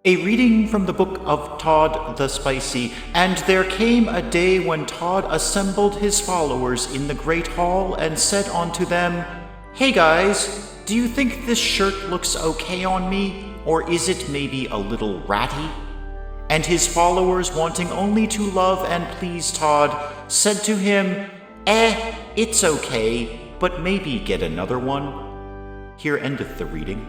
A reading from the book of Todd the Spicy. And there came a day when Todd assembled his followers in the great hall and said unto them, "Hey guys, do you think this shirt looks okay on me, or is it maybe a little ratty?" And his followers, wanting only to love and please Todd, said to him, it's okay, but maybe get another one." Here endeth the reading.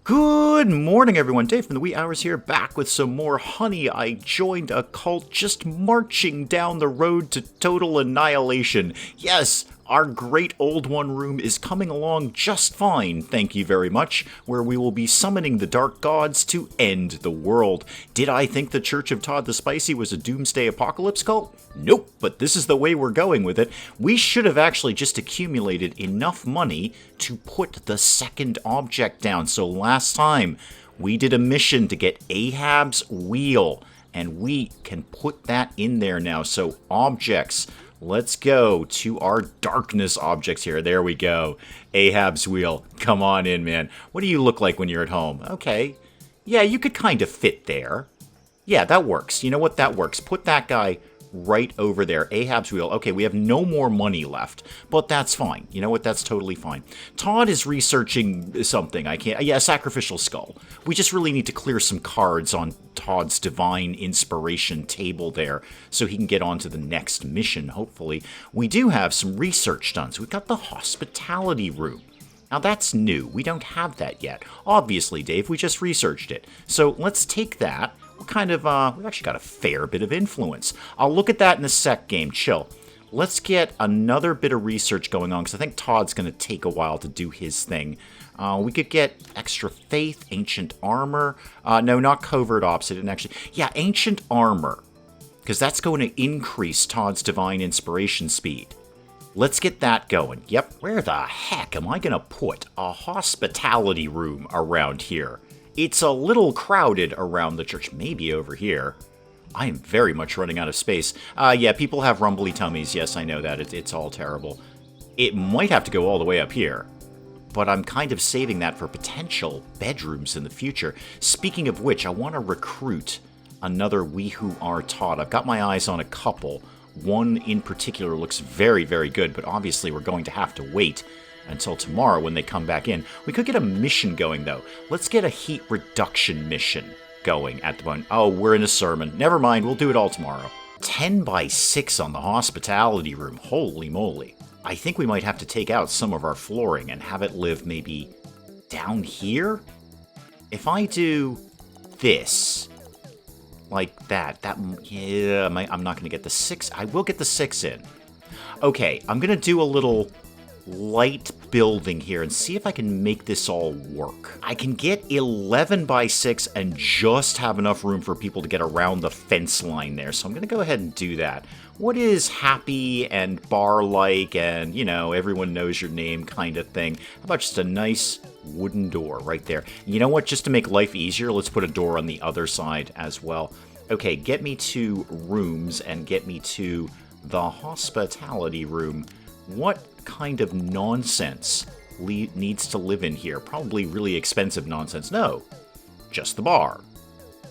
Good morning, everyone. Dave from the wee hours here, back with some more Honey, I Joined a Cult, just marching down the road to total annihilation. Yes, our great old one room is coming along just fine, thank you very much, where we will be summoning the dark gods to end the world. Did I think the Church of Todd the Spicy was a doomsday apocalypse cult? Nope, but this is the way we're going with it. We should have actually just accumulated enough money to put the second object down. So last time, we did a mission to get Ahab's wheel, and we can put that in there now. So objects. Let's go to our darkness objects here. There we go. Ahab's wheel. Come on in, man. What do you look like when you're at home? Okay. Yeah, you could kind of fit there. Yeah, that works. You know what? That works. Put that guy right over there. Ahab's wheel. Okay, we have no more money left, but that's fine. You know what? That's totally fine. Todd is researching something. Yeah, a sacrificial skull. We just really need to clear some cards on Todd's divine inspiration table there so he can get on to the next mission, hopefully. We do have some research done. So we've got the hospitality room. Now that's new. We don't have that yet. Obviously, Dave, we just researched it. So let's take that. What kind of, we've actually got a fair bit of influence. I'll look at that in a sec, game. Chill. Let's get another bit of research going on, because I think Todd's going to take a while to do his thing. We could get extra faith, ancient armor. No, not covert ops. It didn't actually. Yeah, ancient armor, because that's going to increase Todd's divine inspiration speed. Let's get that going. Yep. Where the heck am I going to put a hospitality room around here? It's a little crowded around the church. Maybe over here. I am very much running out of space. Yeah, people have rumbly tummies. Yes, I know that. It's all terrible. It might have to go all the way up here. But I'm kind of saving that for potential bedrooms in the future. Speaking of which, I want to recruit another We Who Are Todd. I've got my eyes on a couple. One in particular looks very, very good, but obviously we're going to have to wait until tomorrow when they come back in. We could get a mission going, though. Let's get a heat reduction mission going at the moment. Oh, we're in a sermon. Never mind, we'll do it all tomorrow. 10 by 6 on the hospitality room. Holy moly. I think we might have to take out some of our flooring and have it live maybe down here? If I do this, like that, yeah, I'm not going to get the 6. I will get the 6 in. Okay, I'm going to do a little light building here and see if I can make this all work. I can get 11 by 6 and just have enough room for people to get around the fence line there. So I'm going to go ahead and do that. What is happy and bar-like and, you know, everyone knows your name kind of thing? How about just a nice wooden door right there? You know what? Just to make life easier, let's put a door on the other side as well. Okay, get me to rooms and get me to the hospitality room. What kind of nonsense needs to live in here? Probably really expensive nonsense. No, just the bar.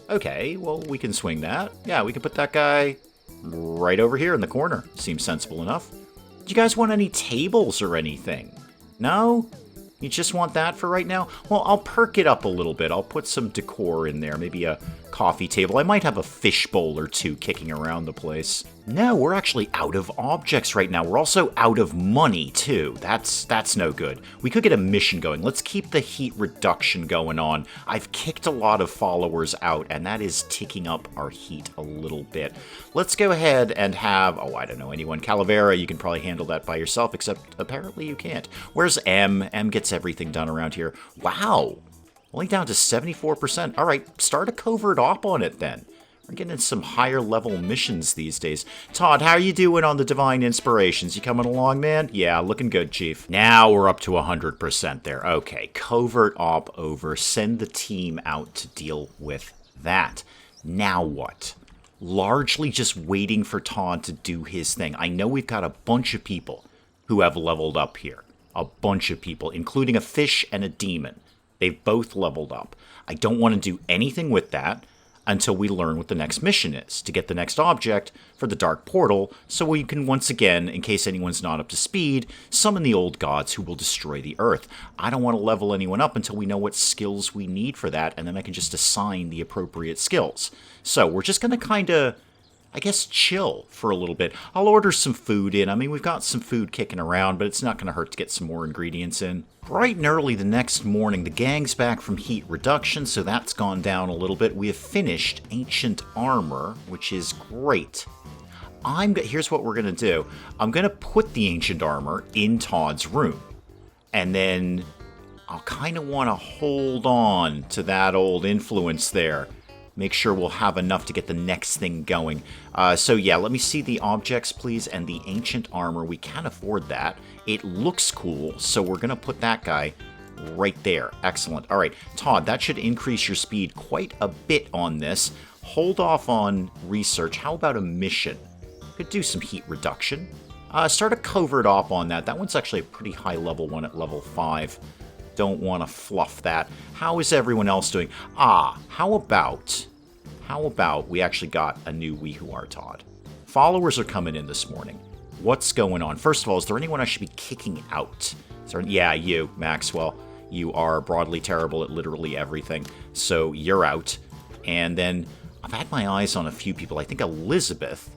Okay, well, we can swing that. Yeah, we can put that guy right over here in the corner. Seems sensible enough. Do you guys want any tables or anything? No? You just want that for right now? Well, I'll perk it up a little bit. I'll put some decor in there. Maybe a coffee table. I might have a fishbowl or two kicking around the place. No, we're actually out of objects right now. We're also out of money, too. That's no good. We could get a mission going. Let's keep the heat reduction going on. I've kicked a lot of followers out, and that is ticking up our heat a little bit. Let's go ahead and have, oh, I don't know, anyone. Calavera, you can probably handle that by yourself, except apparently you can't. Where's M? M gets everything done around here. Wow. Only down to 74%. All right, start a covert op on it then. We're getting some higher level missions these days. Todd, how are you doing on the divine inspirations? You coming along, man? Yeah, looking good, Chief. Now we're up to 100% there. Okay, covert op over. Send the team out to deal with that. Now what? Largely just waiting for Todd to do his thing. I know we've got a bunch of people who have leveled up here. A bunch of people, including a fish and a demon. They've both leveled up. I don't want to do anything with that until we learn what the next mission is, to get the next object for the Dark Portal, so we can once again, in case anyone's not up to speed, summon the old gods who will destroy the Earth. I don't want to level anyone up until we know what skills we need for that, and then I can just assign the appropriate skills. So we're just going to kind of, I guess, chill for a little bit. I'll order some food in. I mean, we've got some food kicking around, but it's not going to hurt to get some more ingredients in. Bright and early the next morning, the gang's back from heat reduction, so that's gone down a little bit. We have finished Ancient Armor, which is great. Here's what we're going to do. I'm going to put the Ancient Armor in Todd's room, and then I'll kind of want to hold on to that old influence there. Make sure we'll have enough to get the next thing going. So yeah, let me see the objects, please, and the Ancient Armor. We can afford that. It looks cool, so we're going to put that guy right there. Excellent. All right, Todd, that should increase your speed quite a bit on this. Hold off on research. How about a mission? Could do some heat reduction. Start a covert op on that. That one's actually a pretty high level one at level 5. Don't want to fluff that. How is everyone else doing? How about we actually got a new We Who Are Todd? Followers are coming in this morning. What's going on? First of all, is there anyone I should be kicking out? Yeah, you, Maxwell. You are broadly terrible at literally everything, so you're out. And then I've had my eyes on a few people. I think Elizabeth,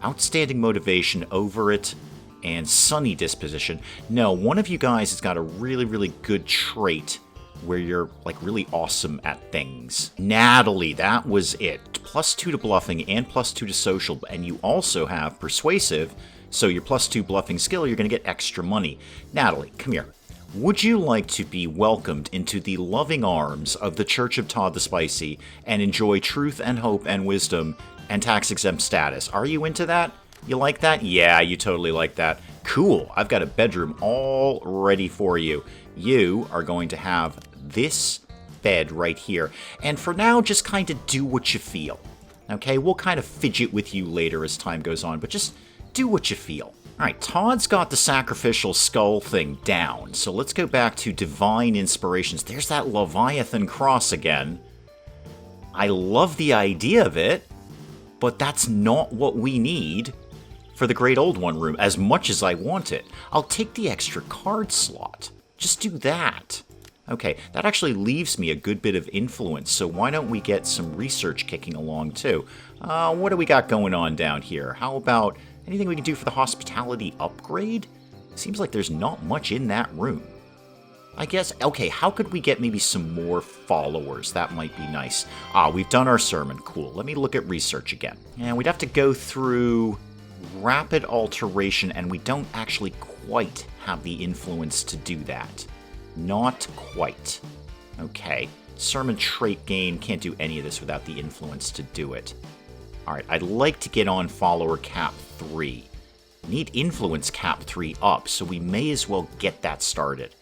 outstanding motivation over it, and sunny disposition. No, one of you guys has got a really, really good trait where you're, like, really awesome at things. Natalie, that was it. +2 to bluffing and +2 to social, and you also have persuasive, so your +2 bluffing skill, you're going to get extra money. Natalie, come here. Would you like to be welcomed into the loving arms of the Church of Todd the Spicy and enjoy truth and hope and wisdom and tax-exempt status? Are you into that? You like that? Yeah, you totally like that. Cool. I've got a bedroom all ready for you. You are going to have this bed right here. And for now, just kind of do what you feel. Okay? We'll kind of fidget with you later as time goes on, but just do what you feel. Alright, Todd's got the sacrificial skull thing down, so let's go back to divine inspirations. There's that Leviathan cross again. I love the idea of it, but that's not what we need for the Great Old One room, as much as I want it. I'll take the extra card slot. Just do that. Okay, that actually leaves me a good bit of influence, so why don't we get some research kicking along too? What do we got going on down here? How about anything we can do for the hospitality upgrade? Seems like there's not much in that room. I guess, okay, how could we get maybe some more followers? That might be nice. We've done our sermon. Cool. Let me look at research again. And we'd have to go through rapid alteration, and we don't actually quite have the influence to do that. Not quite. Okay. Sermon trait gain. Can't do any of this without the influence to do it. Alright, I'd like to get on follower cap 3. Need influence cap 3 up, so we may as well get that started.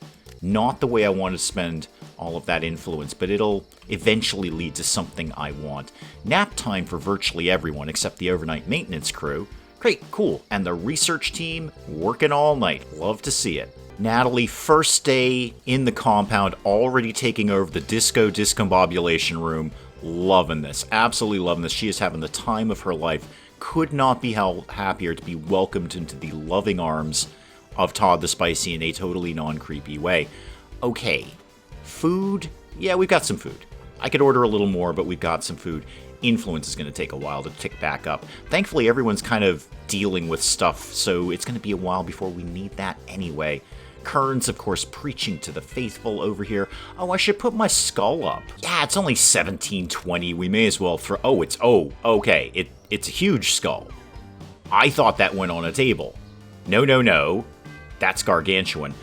Not the way I want to spend all of that influence, but it'll eventually lead to something I want. Nap time for virtually everyone except the overnight maintenance crew. Great, cool. And the research team working all night. Love to see it. Natalie, first day in the compound, already taking over the discombobulation room. Loving this. Absolutely loving this. She is having the time of her life. Could not be happier to be welcomed into the loving arms of Todd the Spicy in a totally non-creepy way. Okay. Food? Yeah, we've got some food. I could order a little more, but we've got some food. Influence is going to take a while to tick back up. Thankfully, everyone's kind of dealing with stuff, so it's going to be a while before we need that anyway. Kern's, of course, preaching to the faithful over here. Oh, I should put my skull up. Yeah, it's only 1720. We may as well throw... okay. It's a huge skull. I thought that went on a table. No. That's gargantuan.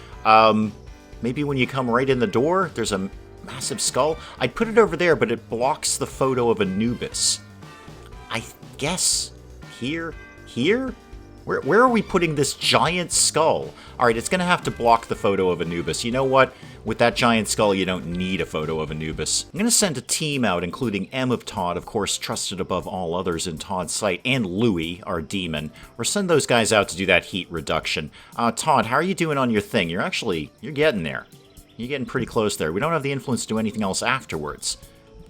Maybe when you come right in the door, there's a massive skull. I'd put it over there, but it blocks the photo of Anubis. I guess here? Where are we putting this giant skull? All right, it's going to have to block the photo of Anubis. You know what? With that giant skull, you don't need a photo of Anubis. I'm going to send a team out, including M of Todd, of course, trusted above all others in Todd's sight, and Louie, our demon. Or send those guys out to do that heat reduction. Todd, how are you doing on your thing? You're getting there. You're getting pretty close there. We don't have the influence to do anything else afterwards.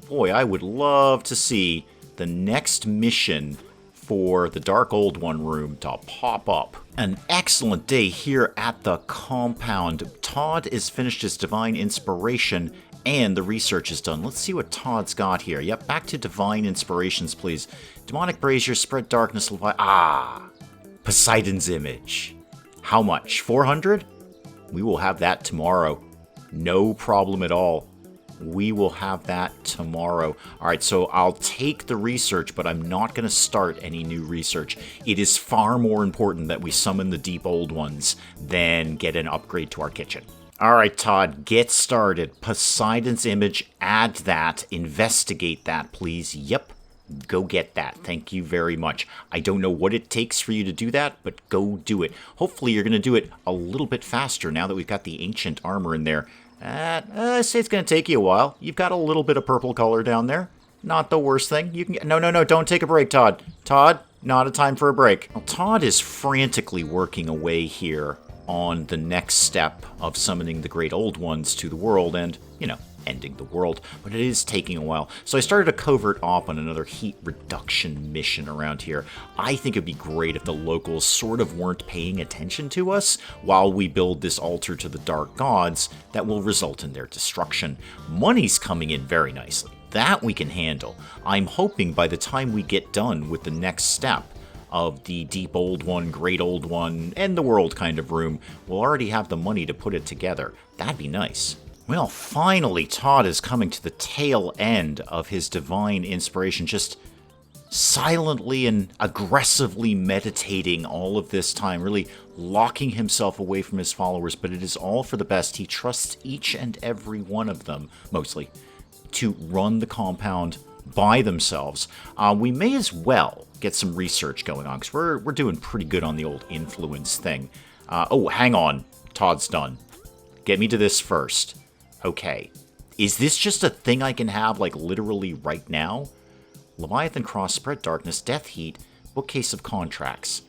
Boy, I would love to see the next mission for the Dark Old One room to pop up. An excellent day here at the compound. Todd is finished his divine inspiration and the research is done. Let's see what Todd's got here. Yep, back to divine inspirations, please. Demonic brazier, spread darkness, Poseidon's image. How much? 400? We will have that tomorrow. No problem at all. We will have that tomorrow. All right, so I'll take the research, but I'm not going to start any new research. It is far more important that we summon the deep old ones than get an upgrade to our kitchen. All right, Todd, get started. Poseidon's image, add that. Investigate that, please. Yep, go get that. Thank you very much. I don't know what it takes for you to do that, but go do it. Hopefully you're going to do it a little bit faster now that we've got the ancient armor in there. I say it's going to take you a while. You've got a little bit of purple color down there. Not the worst thing. You can get... No, don't take a break, Todd. Todd, not a time for a break. Well, Todd is frantically working away here on the next step of summoning the Great Old Ones to the world and, ending the world, but it is taking a while. So I started a covert op on another heat reduction mission around here. I think it'd be great if the locals sort of weren't paying attention to us while we build this altar to the dark gods that will result in their destruction. Money's coming in very nicely. That we can handle. I'm hoping by the time we get done with the next step of the deep old one, great old one, and the world kind of room, we'll already have the money to put it together. That'd be nice. Well, finally, Todd is coming to the tail end of his divine inspiration, just silently and aggressively meditating all of this time, really locking himself away from his followers, but it is all for the best. He trusts each and every one of them, mostly, to run the compound by themselves. We may as well get some research going on, because we're doing pretty good on the old influence thing. Oh, hang on. Todd's done. Get me to this first. Okay, is this just a thing I can have, like, literally right now? Leviathan Cross, Spread Darkness, Death Heat, Bookcase of Contracts.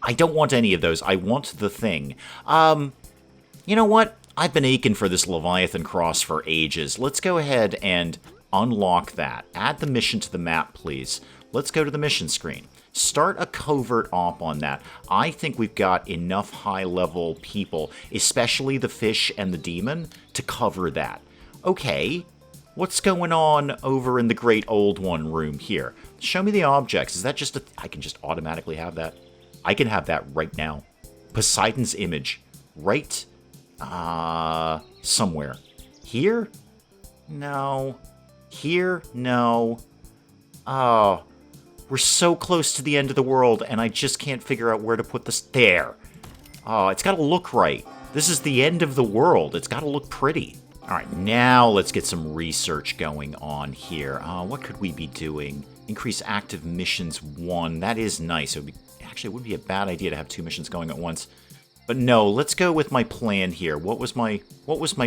I don't want any of those. I want the thing. You know what? I've been aching for this Leviathan Cross for ages. Let's go ahead and unlock that. Add the mission to the map, please. Let's go to the mission screen. Start a covert op on that. I think we've got enough high-level people, especially the fish and the demon, to cover that. Okay, what's going on over in the Great Old One room here? Show me the objects. Is that just a... I can just automatically have that? I can have that right now. Poseidon's image. Right... somewhere. Here? No. Here? No. Oh... We're so close to the end of the world, and I just can't figure out where to put this. There. Oh, it's got to look right. This is the end of the world. It's got to look pretty. All right, now let's get some research going on here. What could we be doing? Increase active missions 1. That is nice. Actually, it would be a bad idea to have 2 missions going at once. But no, let's go with my plan here. What was my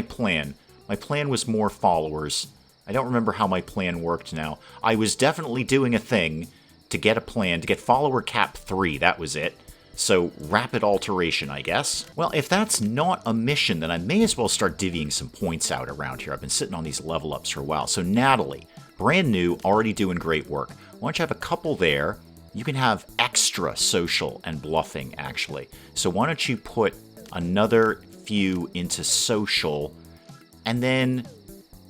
plan? My plan was more followers. I don't remember how my plan worked now. I was definitely doing a thing to get a plan, to get follower cap 3, that was it. So, rapid alteration, I guess. Well, if that's not a mission, then I may as well start divvying some points out around here. I've been sitting on these level ups for a while. So, Natalie, brand new, already doing great work. Why don't you have a couple there? You can have extra social and bluffing, actually. So, why don't you put another few into social, and then...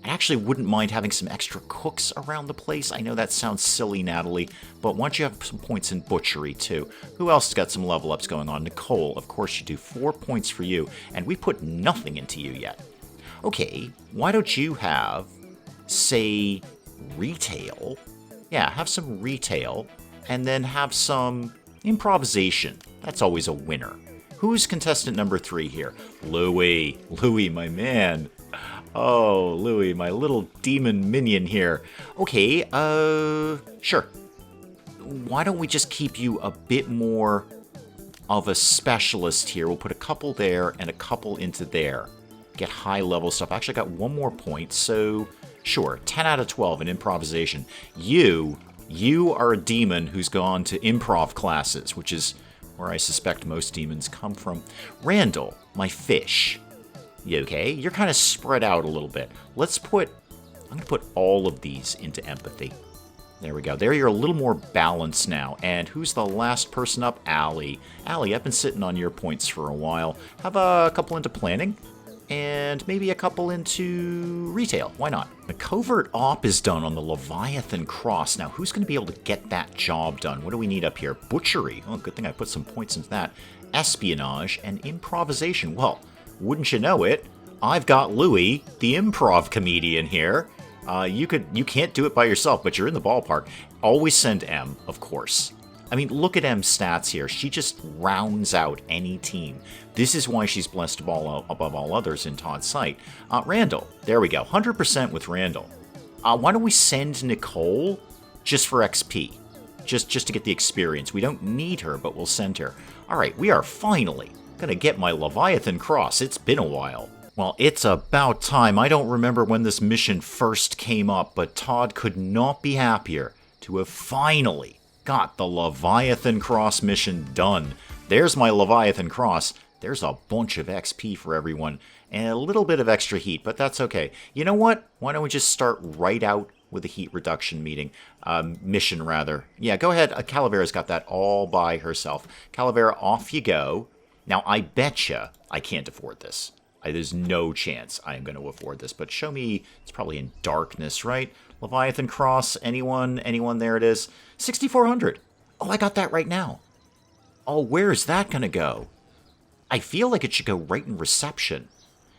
I actually wouldn't mind having some extra cooks around the place. I know that sounds silly, Natalie, but why don't you have some points in butchery, too? Who else has got some level ups going on? Nicole, of course you do. 4 points for you, and we put nothing into you yet. Okay, why don't you have, say, retail? Yeah, have some retail, and then have some improvisation. That's always a winner. Who's contestant number 3 here? Louie. Louie, my man. Oh, Louie, my little demon minion here. Okay, sure. Why don't we just keep you a bit more of a specialist here. We'll put a couple there and a couple into there. Get high-level stuff. I actually got one more point, so sure, 10 out of 12 in improvisation. You are a demon who's gone to improv classes, which is where I suspect most demons come from. Randall, my fish. You okay? You're kind of spread out a little bit. I'm going to put all of these into empathy. There we go. There you're a little more balanced now. And who's the last person up? Allie. Allie, I've been sitting on your points for a while. Have a couple into planning. And maybe a couple into retail. Why not? The covert op is done on the Leviathan Cross. Now, who's going to be able to get that job done? What do we need up here? Butchery. Oh, good thing I put some points into that. Espionage and improvisation. Well, wouldn't you know it, I've got Louie, the improv comedian here. You can't do it by yourself, but you're in the ballpark. Always send M, of course. I mean, look at M's stats here. She just rounds out any team. This is why she's blessed above all others in Todd's sight. Randall, there we go. 100% with Randall. Why don't we send Nicole just for XP? Just to get the experience. We don't need her, but we'll send her. All right, we are finally going to get my Leviathan Cross. It's been a while. Well, it's about time. I don't remember when this mission first came up, but Todd could not be happier to have finally got the Leviathan Cross mission done. There's my Leviathan Cross. There's a bunch of XP for everyone, and a little bit of extra heat, but that's okay. You know what? Why don't we just start right out with a heat reduction mission rather. Yeah, go ahead. Calavera's got that all by herself. Calavera, off you go. Now, I betcha I can't afford this. There's no chance I am going to afford this, but show me, it's probably in darkness, right? Leviathan Cross, anyone, there it is. 6,400. Oh, I got that right now. Oh, where's that going to go? I feel like it should go right in reception.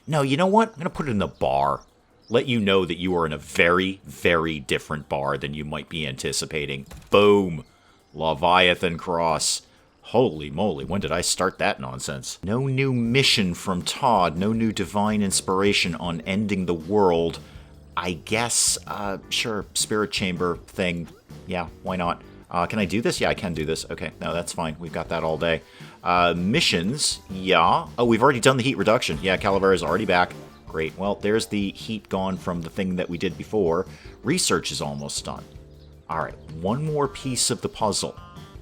No, you know what? I'm going to put it in the bar. Let you know that you are in a very, very different bar than you might be anticipating. Boom. Leviathan Cross. Holy moly, when did I start that nonsense? No new mission from Todd. No new divine inspiration on ending the world. I guess, sure, spirit chamber thing. Yeah, why not? Can I do this? Yeah, I can do this. Okay, no, that's fine. We've got that all day. Missions, yeah. Oh, we've already done the heat reduction. Yeah, Calavera's already back. Great. Well, there's the heat gone from the thing that we did before. Research is almost done. All right, one more piece of the puzzle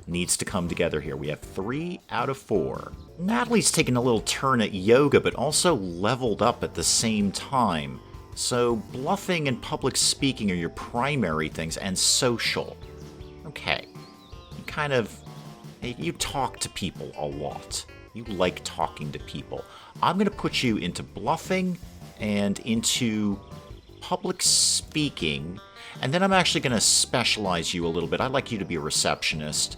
needs to come together here. We have 3 out of 4. Natalie's taken a little turn at yoga, but also leveled up at the same time. So bluffing and public speaking are your primary things, and social. Okay. You talk to people a lot. You like talking to people. I'm going to put you into bluffing and into public speaking, and then I'm actually going to specialize you a little bit. I'd like you to be a receptionist.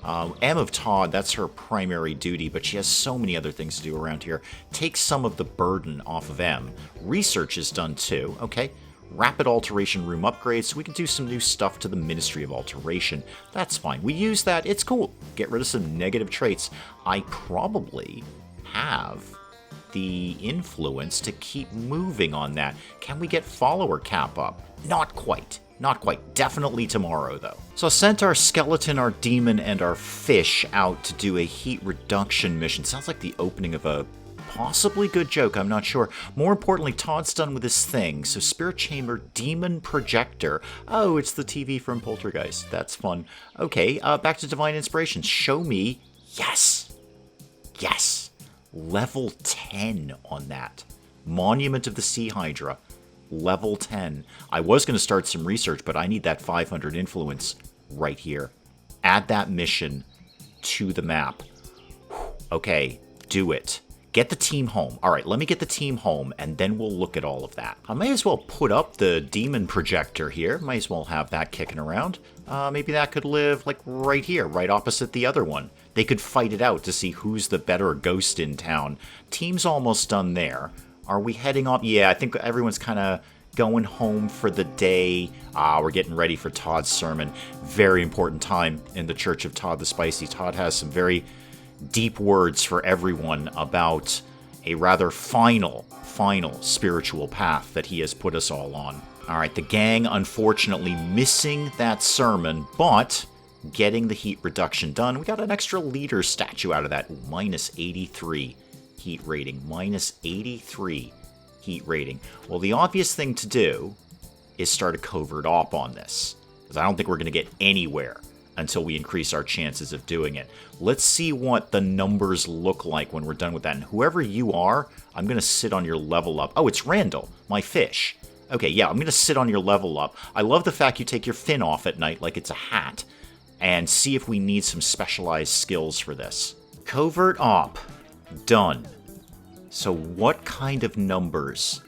M of Todd, that's her primary duty, but she has so many other things to do around here. Take some of the burden off of M. Research is done too, okay? Rapid alteration room upgrades, so we can do some new stuff to the Ministry of Alteration. That's fine. We use that. It's cool. Get rid of some negative traits. I probably have the influence to keep moving on that. Can we get follower cap up? Not quite. Not quite. Definitely tomorrow, though. So I sent our skeleton, our demon, and our fish out to do a heat reduction mission. Sounds like the opening of a possibly good joke, I'm not sure. More importantly, Todd's done with his thing. So Spirit Chamber, Demon Projector. Oh, it's the TV from Poltergeist. That's fun. Okay, back to Divine Inspiration. Show me. Yes! Yes! Level 10 on that. Monument of the Sea Hydra. Level 10. I was going to start some research, but I need that 500 influence right here. Add that mission to the map. Okay, do it. Get the team home. All right, let me get the team home, and then we'll look at all of that. I may as well put up the demon projector here. Might as well have that kicking around. Maybe that could live, like, right here, right opposite the other one. They could fight it out to see who's the better ghost in town. Team's almost done there. Are we heading off? Yeah, I think everyone's kind of going home for the day. We're getting ready for Todd's sermon. Very important time in the Church of Todd the Spicy. Todd has some very deep words for everyone about a rather final spiritual path that he has put us all on. All right, the gang unfortunately missing that sermon, but getting the heat reduction done. We got an extra leader statue out of that. Ooh, minus 83 heat rating. Minus 83 heat rating. Well, the obvious thing to do is start a covert op on this, because I don't think we're going to get anywhere until we increase our chances of doing it. Let's see what the numbers look like when we're done with that. And whoever you are, I'm going to sit on your level up. Oh, it's Randall, my fish. Okay, yeah, I'm going to sit on your level up. I love the fact you take your fin off at night like it's a hat, and see if we need some specialized skills for this. Covert op. Done. So what kind of numbers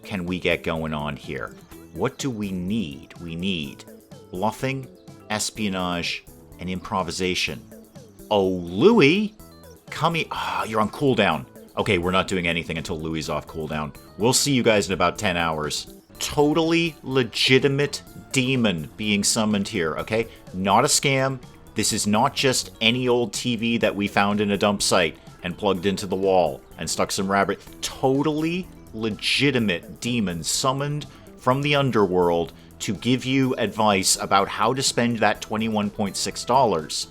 can we get going on here? What do we need? We need bluffing, espionage, and improvisation. Oh, Louis, come here. Ah, you're on cooldown. Okay, we're not doing anything until Louis is off cooldown. We'll see you guys in about 10 hours. Totally legitimate demon being summoned here, okay? Not a scam. This is not just any old TV that we found in a dump site and plugged into the wall and stuck some rabbit. Totally legitimate demon summoned from the underworld to give you advice about how to spend that $21.6.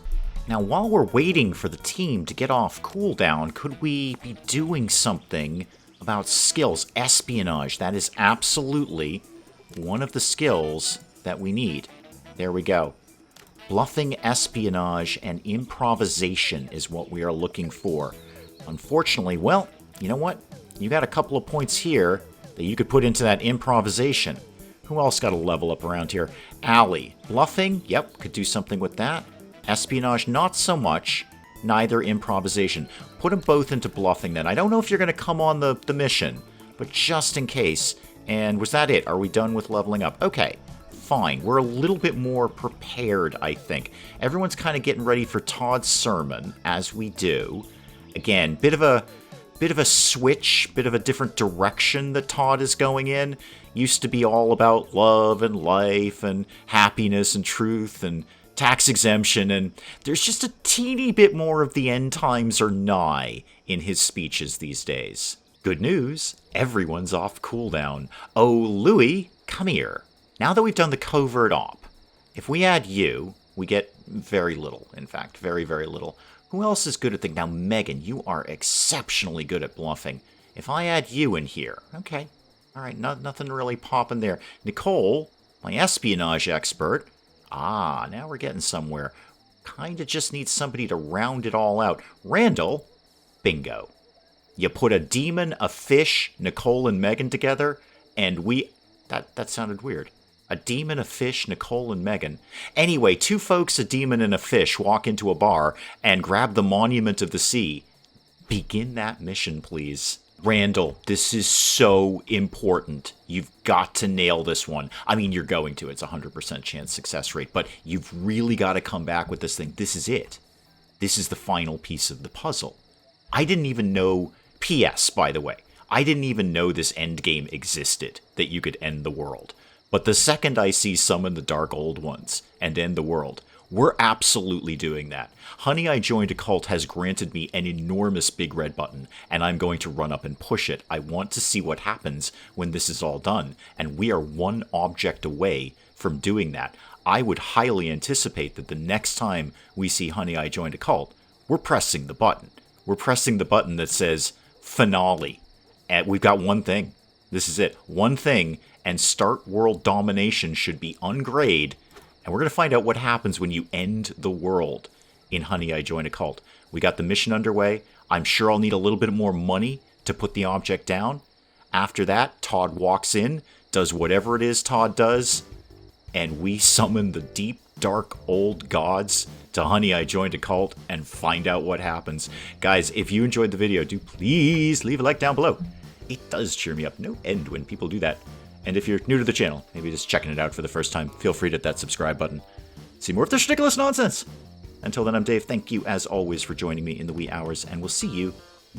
Now, while we're waiting for the team to get off cooldown, could we be doing something about skills? Espionage, that is absolutely one of the skills that we need. There we go. Bluffing, espionage, and improvisation is what we are looking for. Unfortunately, well, you know what? You got a couple of points here that you could put into that improvisation. Who else got a level up around here? Allie. Bluffing? Yep, could do something with that. Espionage, not so much. Neither improvisation. Put them both into bluffing then. I don't know if you're going to come on the mission, but just in case. And was that it? Are we done with leveling up? Okay, fine. We're a little bit more prepared, I think. Everyone's kind of getting ready for Todd's sermon, as we do. Again, bit of a switch, bit of a different direction that Todd is going in. Used to be all about love and life and happiness and truth and tax exemption, and there's just a teeny bit more of the end times are nigh in his speeches these days. Good news, everyone's off cooldown. Oh, Louis, come here. Now that we've done the covert op, if we add you, we get very little, in fact, very, very little. Who else is good at things? Now, Megan, you are exceptionally good at bluffing. If I add you in here, okay. All right, nothing really popping there. Nicole, my espionage expert. Ah, now we're getting somewhere. Kind of just need somebody to round it all out. Randall, bingo. You put a demon, a fish, Nicole, and Megan together, and we... That sounded weird. A demon, a fish, Nicole, and Megan. Anyway, two folks, a demon, and a fish walk into a bar and grab the Monument of the Sea. Begin that mission, please. Randall, this is so important. You've got to nail this one. I mean, you're going to. It's a 100% chance success rate, but you've really got to come back with this thing. This is it. This is the final piece of the puzzle. I didn't even know... P.S., by the way, I didn't even know this endgame existed, that you could end the world. But the second I see summon the Dark Old Ones and end the world, we're absolutely doing that. Honey, I Joined a Cult has granted me an enormous big red button, and I'm going to run up and push it. I want to see what happens when this is all done, and we are one object away from doing that. I would highly anticipate that the next time we see Honey, I Joined a Cult, we're pressing the button. We're pressing the button that says finale. And we've got one thing. This is it. One thing, and start world domination should be ungrayed. And we're going to find out what happens when you end the world in Honey, I Joined a Cult. We got the mission underway. I'm sure I'll need a little bit more money to put the object down. After that, Todd walks in, does whatever it is Todd does, and we summon the deep, dark, old gods to Honey, I Joined a Cult and find out what happens. Guys, if you enjoyed the video, do please leave a like down below. It does cheer me up no end when people do that. And if you're new to the channel, maybe just checking it out for the first time, feel free to hit that subscribe button. See more of this ridiculous nonsense. Until then, I'm Dave. Thank you, as always, for joining me in the wee hours, and we'll see you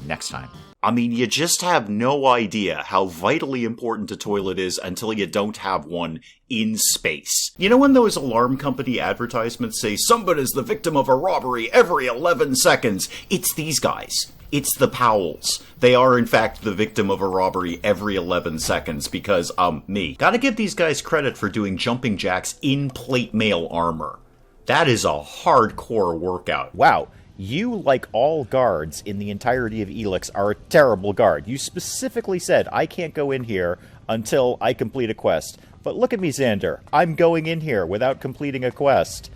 next time. I mean, you just have no idea how vitally important a toilet is until you don't have one in space. You know when those alarm company advertisements say, somebody's the victim of a robbery every 11 seconds? It's these guys. It's the Powells. They are, in fact, the victim of a robbery every 11 seconds because, me. Gotta give these guys credit for doing jumping jacks in plate mail armor. That is a hardcore workout. Wow. You, like all guards in the entirety of Elix, are a terrible guard. You specifically said, I can't go in here until I complete a quest. But look at me, Xander. I'm going in here without completing a quest.